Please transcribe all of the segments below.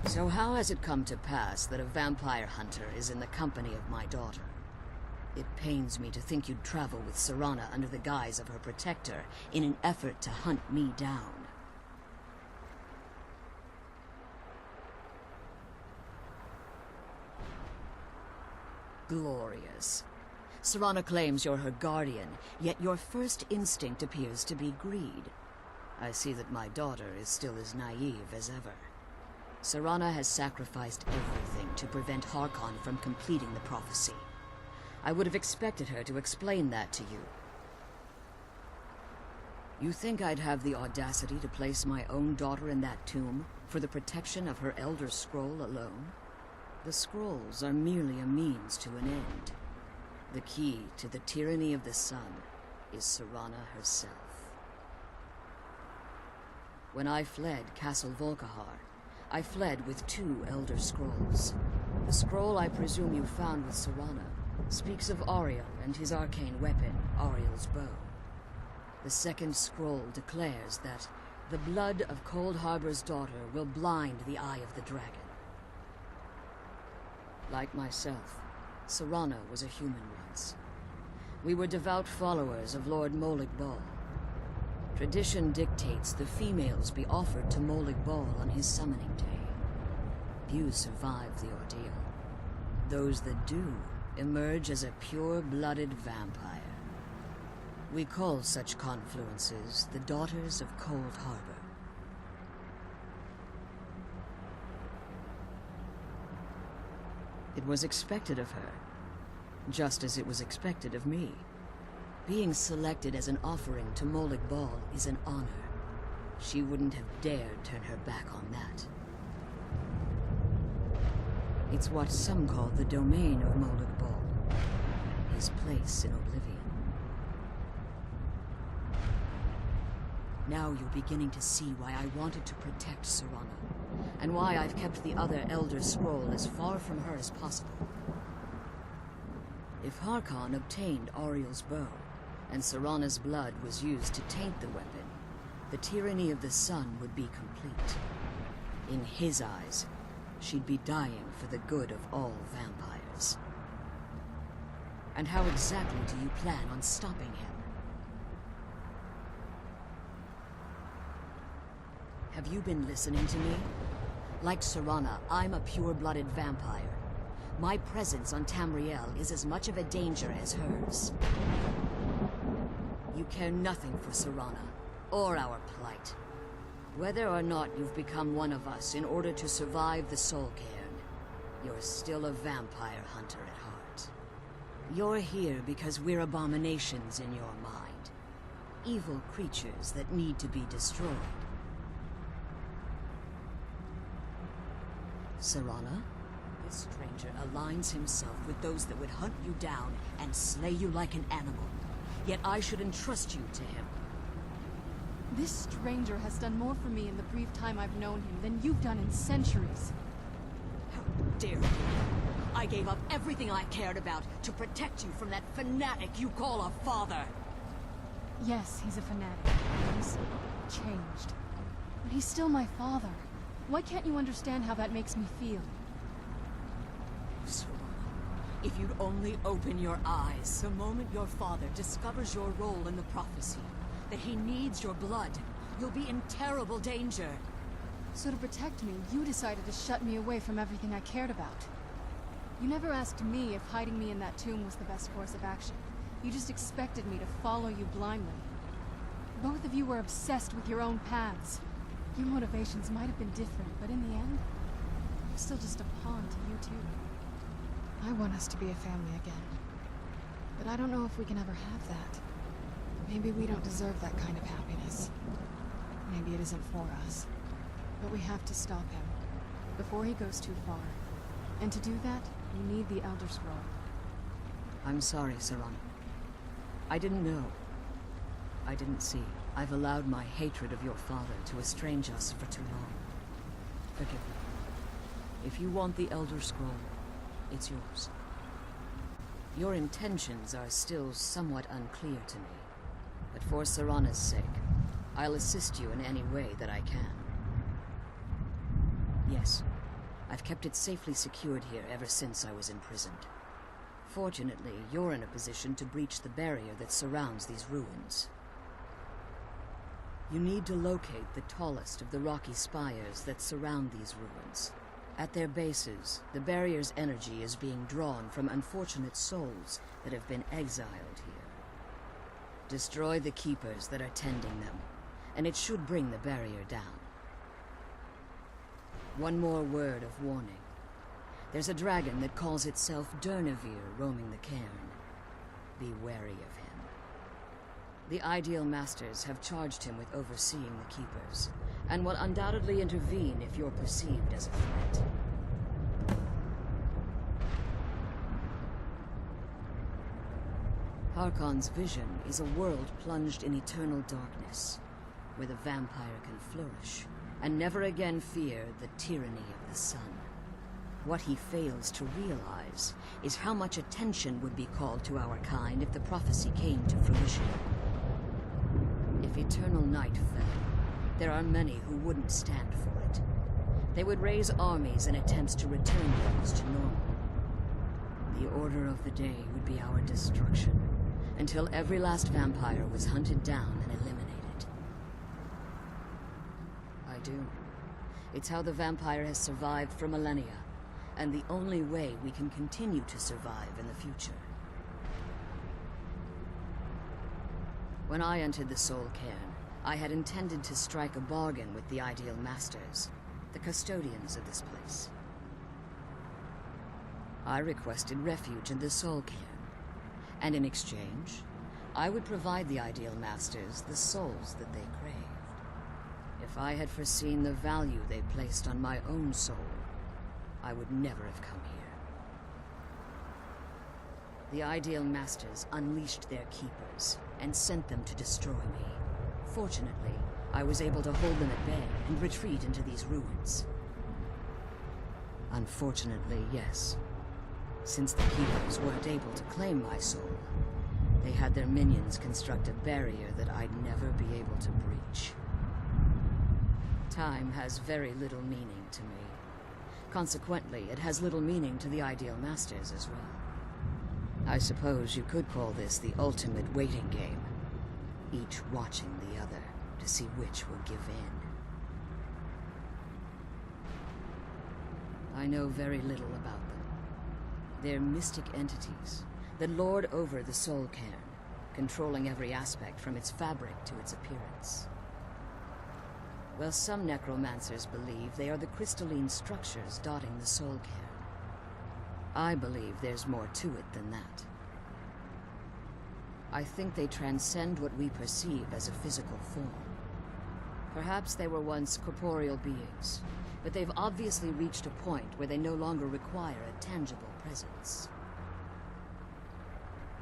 So how has it come to pass that a vampire hunter is in the company of my daughter? It pains me to think you'd travel with Serana under the guise of her protector in an effort to hunt me down. Glorious. Serana claims you're her guardian, yet your first instinct appears to be greed. I see that my daughter is still as naive as ever. Serana has sacrificed everything to prevent Harkon from completing the prophecy. I would have expected her to explain that to you. You think I'd have the audacity to place my own daughter in that tomb for the protection of her Elder Scroll alone? The scrolls are merely a means to an end. The key to the tyranny of the sun is Serana herself. When I fled Castle Volkihar, I fled with 2 Elder Scrolls. The scroll I presume you found with Serana speaks of Ariel and his arcane weapon, Ariel's bow. The second scroll declares that the blood of Cold Harbor's daughter will blind the eye of the dragon. Like myself, Serana was a human once. We were devout followers of Lord Molig Bal. Tradition dictates the females be offered to Molig Bal on his summoning day. Few survive the ordeal. Those that do emerge as a pure-blooded vampire. We call such confluences the Daughters of Cold Harbor. It was expected of her, just as it was expected of me. Being selected as an offering to Molig Bal is an honor. She wouldn't have dared turn her back on that. It's what some call the domain of Molig Bal, his place in oblivion. Now you're beginning to see why I wanted to protect Serana, and why I've kept the other Elder Scroll as far from her as possible. If Harkon obtained Ariel's bow, and Serana's blood was used to taint the weapon, the tyranny of the sun would be complete. In his eyes, she'd be dying for the good of all vampires. And how exactly do you plan on stopping him? Have you been listening to me? Like Serana, I'm a pure-blooded vampire. My presence on Tamriel is as much of a danger as hers. You care nothing for Serana, or our plight. Whether or not you've become one of us in order to survive the Soul Cairn, you're still a vampire hunter at heart. You're here because we're abominations in your mind. Evil creatures that need to be destroyed. Serana? This stranger aligns himself with those that would hunt you down and slay you like an animal. Yet I should entrust you to him. This stranger has done more for me in the brief time I've known him than you've done in centuries. How dare you! I gave up everything I cared about to protect you from that fanatic you call a father! Yes, he's a fanatic. He's changed. But he's still my father. Why can't you understand how that makes me feel? Serana, if you'd only open your eyes the moment your father discovers your role in the prophecy, that he needs your blood, you'll be in terrible danger. So to protect me, you decided to shut me away from everything I cared about. You never asked me if hiding me in that tomb was the best course of action. You just expected me to follow you blindly. Both of you were obsessed with your own paths. Your motivations might have been different, but in the end, I'm still just a pawn to you two. I want us to be a family again. But I don't know if we can ever have that. Maybe we don't deserve that kind of happiness. Maybe it isn't for us. But we have to stop him, before he goes too far. And to do that, we need the Elder Scroll. I'm sorry, Serana. I didn't know. I didn't see. I've allowed my hatred of your father to estrange us for too long. Forgive me. If you want the Elder Scroll, it's yours. Your intentions are still somewhat unclear to me, but for Serana's sake, I'll assist you in any way that I can. Yes, I've kept it safely secured here ever since I was imprisoned. Fortunately, you're in a position to breach the barrier that surrounds these ruins. You need to locate the tallest of the rocky spires that surround these ruins. At their bases, the barrier's energy is being drawn from unfortunate souls that have been exiled here. Destroy the keepers that are tending them, and it should bring the barrier down. One more word of warning. There's a dragon that calls itself Durnevere roaming the cairn. Be wary of him. The Ideal Masters have charged him with overseeing the Keepers, and will undoubtedly intervene if you're perceived as a threat. Harkon's vision is a world plunged in eternal darkness, where the vampire can flourish, and never again fear the tyranny of the sun. What he fails to realize is how much attention would be called to our kind if the prophecy came to fruition. If eternal night fell, there are many who wouldn't stand for it. They would raise armies in attempts to return things to normal. The order of the day would be our destruction, until every last vampire was hunted down and eliminated. I do. It's how the vampire has survived for millennia, and the only way we can continue to survive in the future. When I entered the Soul Cairn, I had intended to strike a bargain with the Ideal Masters, the custodians of this place. I requested refuge in the Soul Cairn, and in exchange, I would provide the Ideal Masters the souls that they craved. If I had foreseen the value they placed on my own soul, I would never have come here. The Ideal Masters unleashed their keepers and sent them to destroy me. Fortunately, I was able to hold them at bay and retreat into these ruins. Unfortunately, yes. Since the keepers weren't able to claim my soul, they had their minions construct a barrier that I'd never be able to breach. Time has very little meaning to me. Consequently, it has little meaning to the Ideal Masters as well. I suppose you could call this the ultimate waiting game, each watching the other to see which will give in. I know very little about them. They're mystic entities that lord over the Soul Cairn, controlling every aspect from its fabric to its appearance. Well, some necromancers believe they are the crystalline structures dotting the Soul Cairn. I believe there's more to it than that. I think they transcend what we perceive as a physical form. Perhaps they were once corporeal beings, but they've obviously reached a point where they no longer require a tangible presence.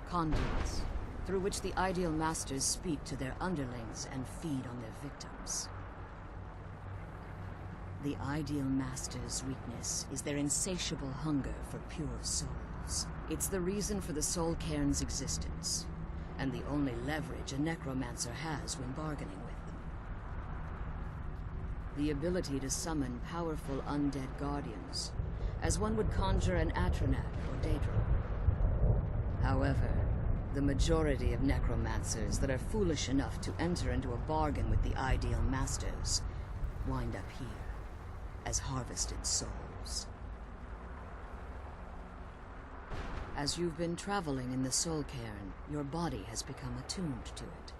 Conduits, through which the Ideal Masters speak to their underlings and feed on their victims. The Ideal Masters' weakness is their insatiable hunger for pure souls. It's the reason for the Soul Cairn's existence, and the only leverage a necromancer has when bargaining with them. The ability to summon powerful undead guardians, as one would conjure an Atronak or Daedra. However, the majority of necromancers that are foolish enough to enter into a bargain with the Ideal Masters wind up here as harvested souls. As you've been traveling in the Soul Cairn, your body has become attuned to it.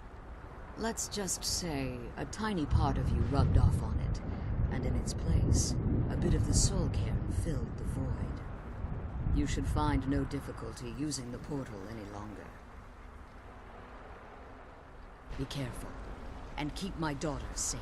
Let's just say a tiny part of you rubbed off on it, and in its place, a bit of the Soul Cairn filled the void. You should find no difficulty using the portal any longer. Be careful, and keep my daughter safe.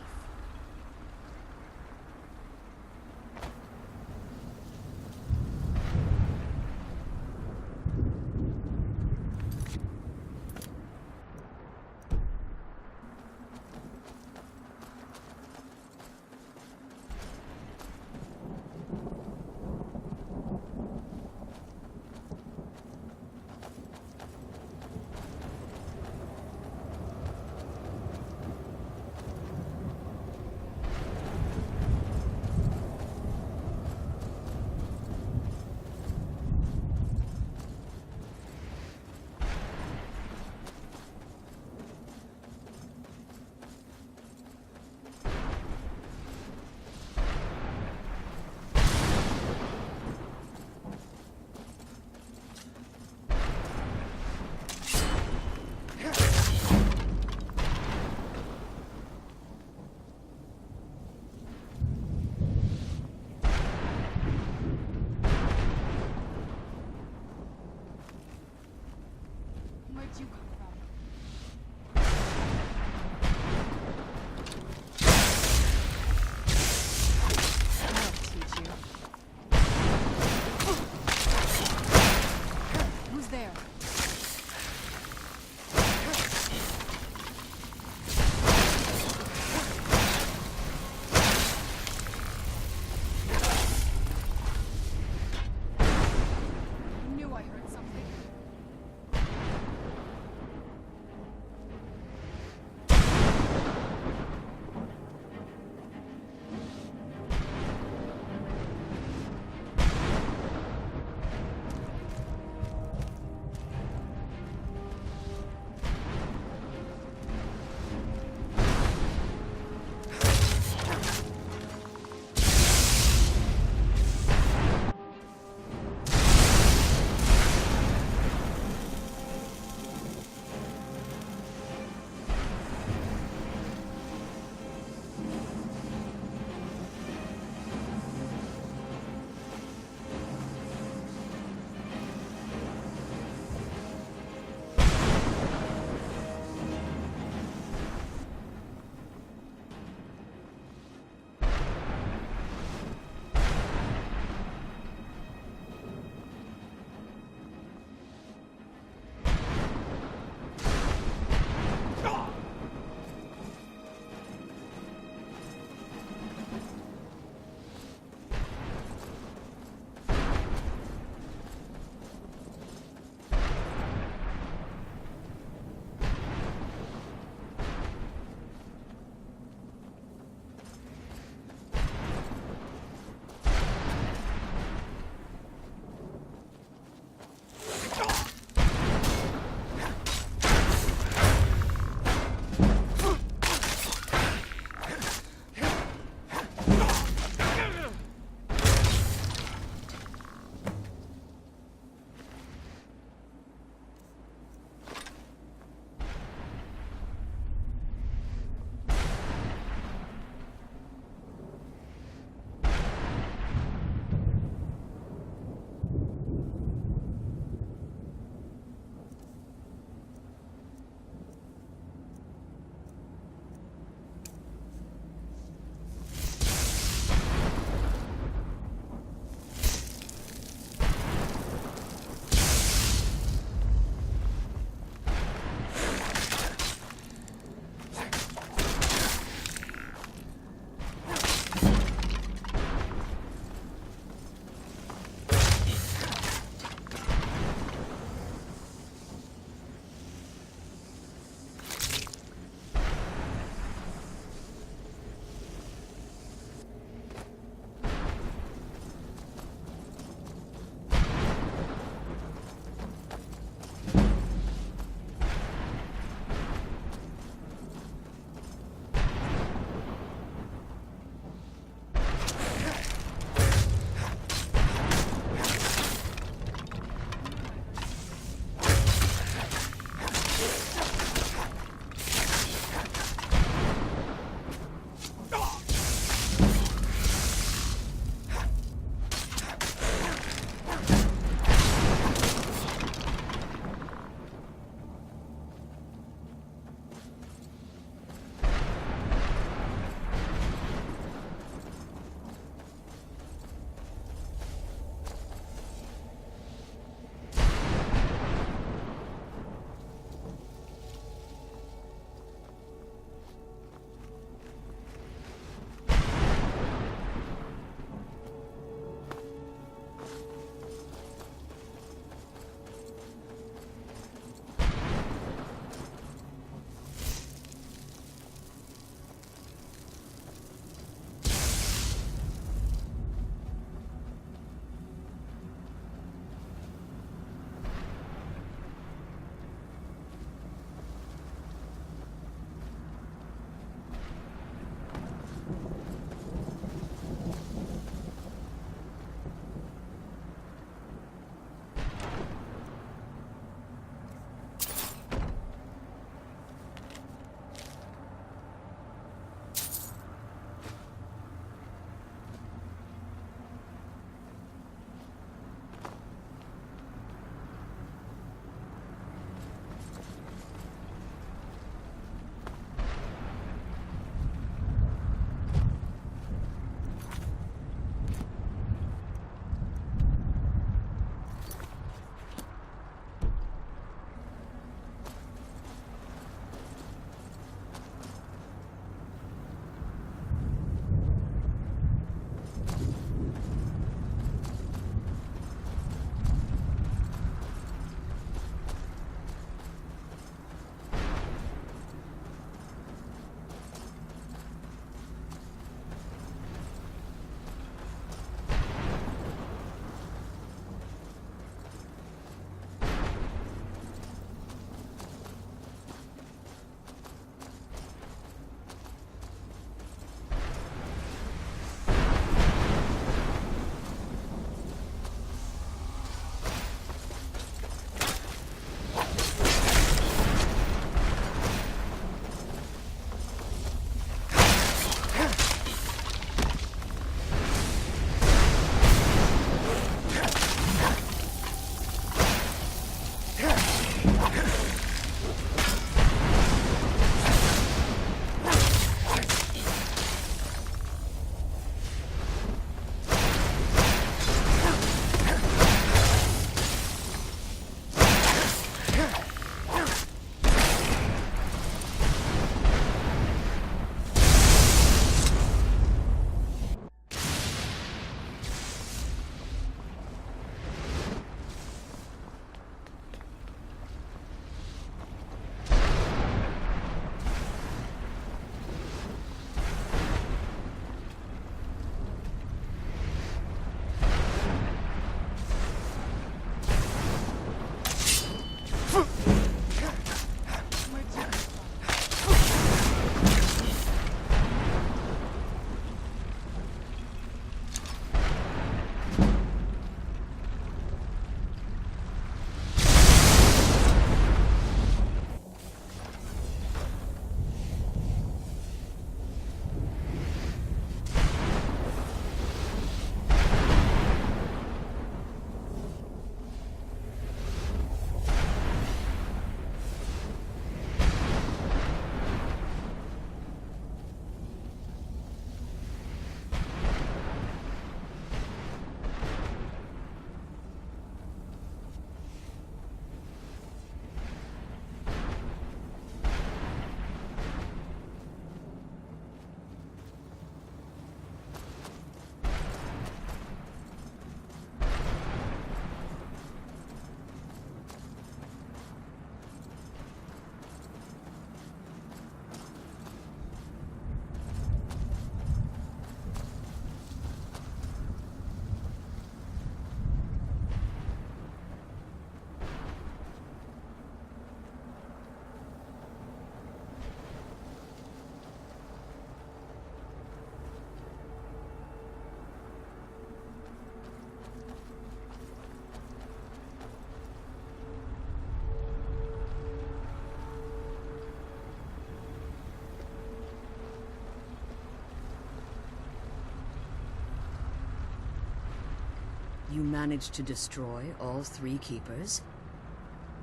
You managed to destroy all 3 keepers?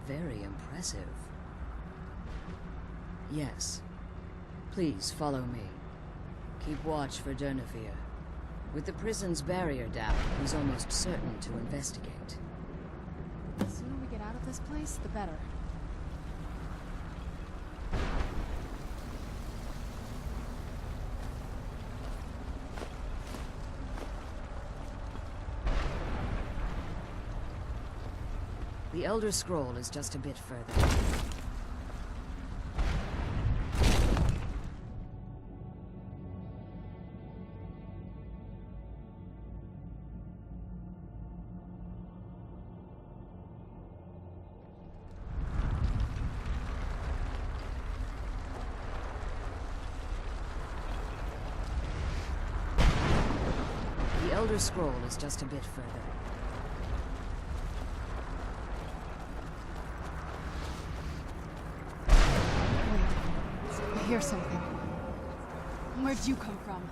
Very impressive. Yes. Please follow me. Keep watch for Durnevere. With the prison's barrier down, he's almost certain to investigate. The sooner we get out of this place, the better. The Elder Scroll is just a bit further. The Elder Scroll is just a bit further. I hear something. Where'd you come from?